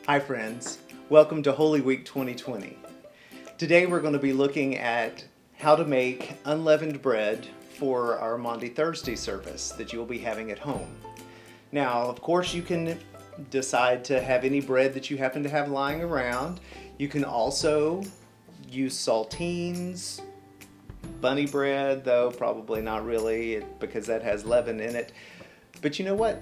Hi friends, welcome to Holy Week 2020. Today we're going to be looking at how to make unleavened bread for our Maundy Thursday service that you'll be having at home. Now, of course, you can decide to have any bread that you happen to have lying around. You can also use saltines, bunny bread, though probably not really because that has leaven in it. But you know what?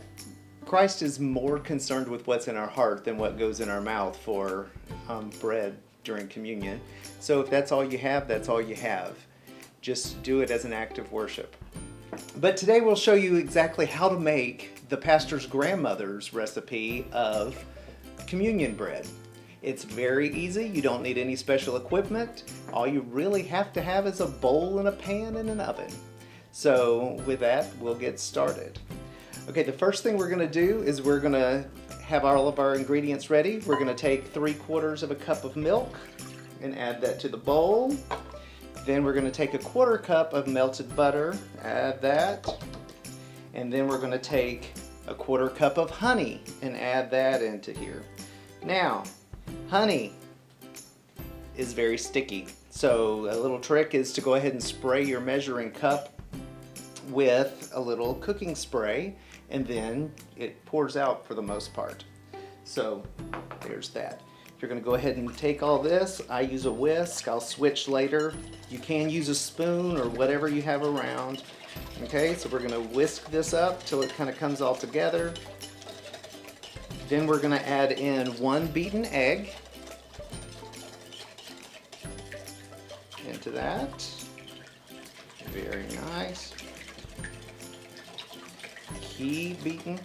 Christ is more concerned with what's in our heart than what goes in our mouth for bread during communion. So if that's all you have, that's all you have. Just do it as an act of worship. But today we'll show you exactly how to make the pastor's grandmother's recipe of communion bread. It's very easy. You don't need any special equipment. All you really have to have is a bowl and a pan and an oven. So with that, we'll get started. Okay, the first thing we're going to do is we're going to have all of our ingredients ready. We're going to take 3/4 of a cup of milk and add that to the bowl. Then we're going to take 1/4 cup of melted butter, add that. And then we're going to take 1/4 cup of honey and add that into here. Now, honey is very sticky. So a little trick is to go ahead and spray your measuring cup with a little cooking spray, and then it pours out for the most part. So there's that. You're going to go ahead and take all this. I use a whisk. I'll switch later. You can use a spoon or whatever you have around. Okay, so we're going to whisk this up till it kind of comes all together. Then we're going to add in 1 beaten egg into that. Very nice. Key beaten.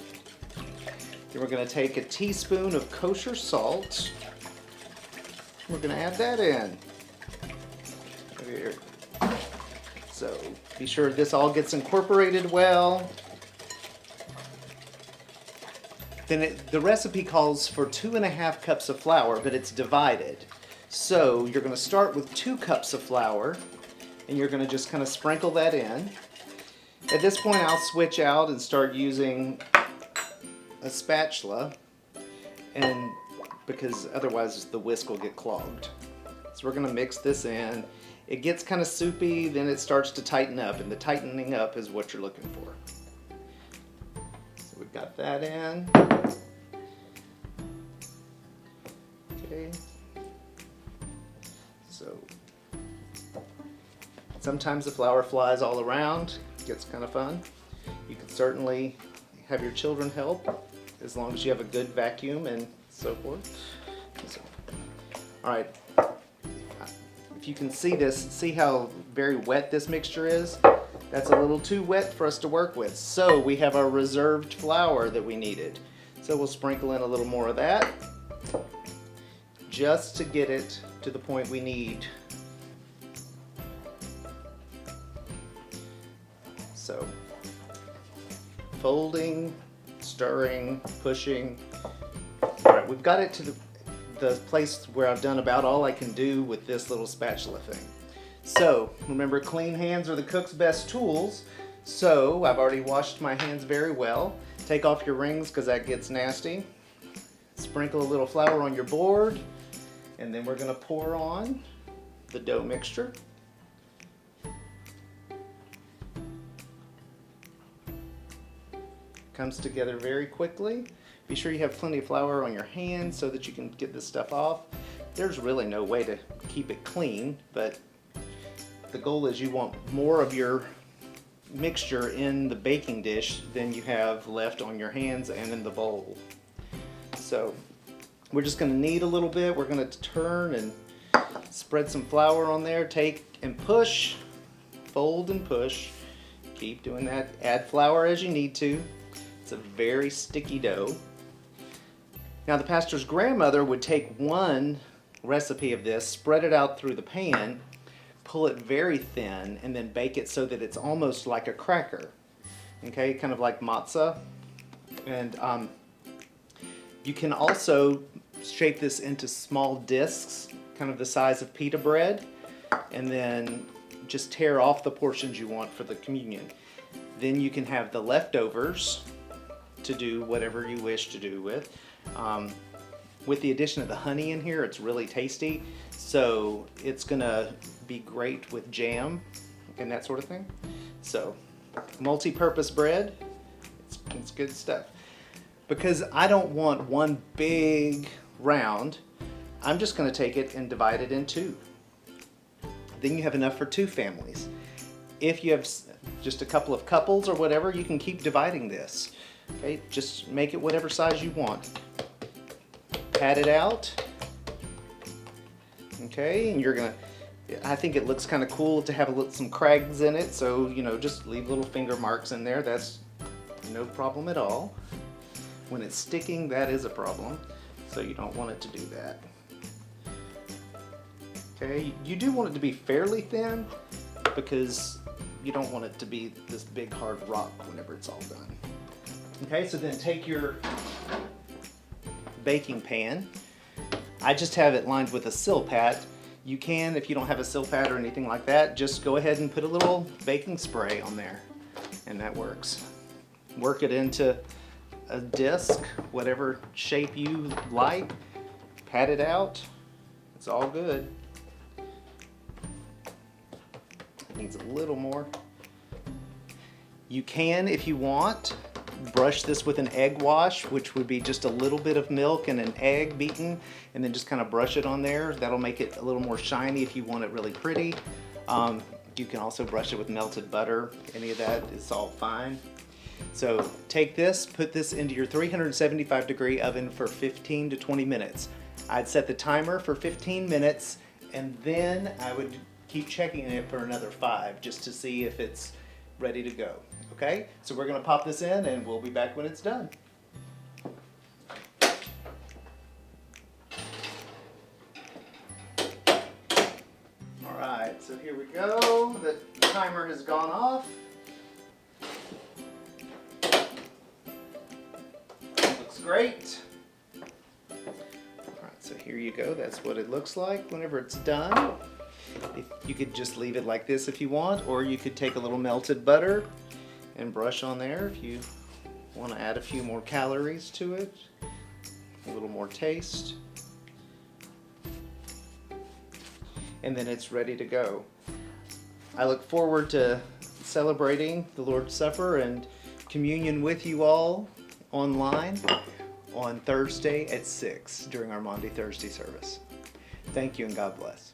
Then we're going to take a teaspoon of kosher salt. We're going to add that in. Here. So be sure this all gets incorporated well. Then the recipe calls for 2½ cups of flour, but it's divided. So you're going to start with 2 cups of flour, and you're going to just kind of sprinkle that in. At this point, I'll switch out and start using a spatula, and because otherwise the whisk will get clogged. So we're going to mix this in. It gets kind of soupy, then it starts to tighten up, and the tightening up is what you're looking for. So we've got that in. Okay. So sometimes the flour flies all around. Gets kind of fun. You can certainly have your children help as long as you have a good vacuum and so forth. So, all right, if you can see this, see how very wet this mixture is? That's a little too wet for us to work with. So we have our reserved flour that we needed. So we'll sprinkle in a little more of that just to get it to the point we need. So, folding, stirring, pushing. All right, we've got it to the place where I've done about all I can do with this little spatula thing. So, remember, clean hands are the cook's best tools. So, I've already washed my hands very well. Take off your rings because that gets nasty. Sprinkle a little flour on your board, and then we're going to pour on the dough mixture. Comes together very quickly. Be sure you have plenty of flour on your hands so that you can get this stuff off. There's really no way to keep it clean, but the goal is you want more of your mixture in the baking dish than you have left on your hands and in the bowl. So we're just going to knead a little bit. We're going to turn and spread some flour on there. Take and push, fold and push. Keep doing that. Add flour as you need to. It's a very sticky dough. Now the pastor's grandmother would take one recipe of this, spread it out through the pan, pull it very thin, and then bake it so that it's almost like a cracker. Okay, kind of like matzah. And you can also shape this into small discs, kind of the size of pita bread, and then just tear off the portions you want for the communion. Then you can have the leftovers to do whatever you wish to do with. with the addition of the honey in here, it's really tasty. So it's gonna be great with jam and that sort of thing. So multi-purpose bread, it's good stuff. Because I don't want one big round, I'm just gonna take it and divide it in two. Then you have enough for 2 families. If you have just a couple of couples or whatever, you can keep dividing this. Okay, just make it whatever size you want. Pat it out. Okay, and you're gonna, I think it looks kind of cool to have some crags in it, so you know, just leave little finger marks in there. That's no problem at all. When it's sticking, that is a problem, so you don't want it to do that. Okay, you do want it to be fairly thin because you don't want it to be this big hard rock whenever it's all done. Okay, so then take your baking pan. I just have it lined with a Silpat. You can, if you don't have a Silpat or anything like that, just go ahead and put a little baking spray on there, and that works. Work it into a disc, whatever shape you like. Pat it out. It's all good. It needs a little more. You can, if you want, brush this with an egg wash, which would be just a little bit of milk and an egg beaten, and then just kind of brush it on there. That'll make it a little more shiny if you want it really pretty. You can also brush it with melted butter. Any of that is all fine. So take this, put this into your 375-degree oven for 15 to 20 minutes. I'd set the timer for 15 minutes, and then I would keep checking it for another 5 just to see if it's ready to go. Okay, so we're going to pop this in and we'll be back when it's done. Alright, so here we go. The timer has gone off. Looks great. Alright, so here you go. That's what it looks like whenever it's done. You could just leave it like this if you want, or you could take a little melted butter and brush on there if you want to add a few more calories to it, a little more taste, and then it's ready to go. I look forward to celebrating the Lord's Supper and communion with you all online on Thursday at 6 during our Maundy Thursday service. Thank you and God bless.